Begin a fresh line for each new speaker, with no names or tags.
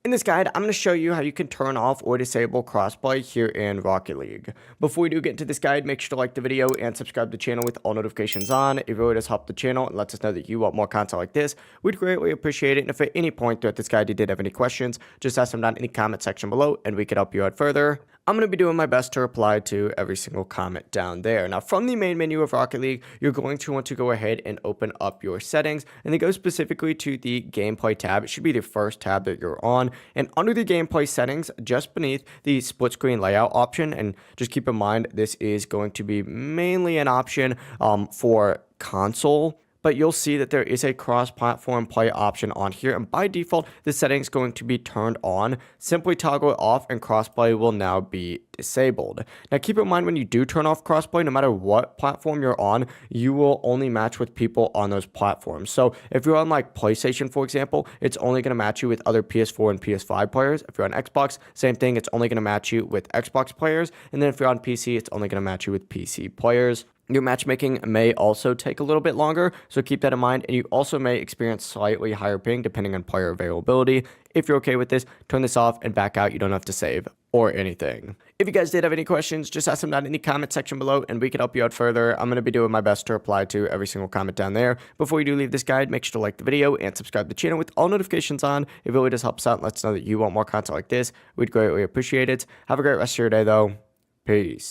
In this guide, I'm going to show you how you can turn off or disable crossplay here in Rocket League. Before we do get into this guide, make sure to like the video and subscribe to the channel with all notifications on. It really does help the channel and lets us know that you want more content like this. We'd greatly appreciate it. And if at any point throughout this guide you did have any questions, just ask them down in the comment section below and we could help you out further. I'm going to be doing my best to reply to every single comment down there. Now, from the main menu of Rocket League, you're going to want to go ahead and open up your settings, and then go specifically to the gameplay tab. It should be the first tab that you're on, and under the gameplay settings, just beneath the split screen layout option, and just keep in mind, this is going to be mainly an option for console, but you'll see that there is a cross-platform play option on here, and by default, the setting is going to be turned on. Simply toggle it off, and crossplay will now be disabled. Now, keep in mind, when you do turn off crossplay, no matter what platform you're on, you will only match with people on those platforms. So if you're on like PlayStation, for example, it's only going to match you with other PS4 and PS5 players. If you're on Xbox, same thing, it's only going to match you with Xbox players. And then if you're on PC, it's only going to match you with PC players. Your matchmaking may also take a little bit longer, so keep that in mind, and you also may experience slightly higher ping depending on player availability. If you're okay with this, turn this off and back out. You don't have to save or anything. If you guys did have any questions, just ask them down in the comment section below and we can help you out further. I'm going to be doing my best to reply to every single comment down there. Before you do leave this guide, make sure to like the video and subscribe to the channel with all notifications on. It really does help us out and lets us know that you want more content like this. We'd greatly appreciate it. Have a great rest of your day though. Peace.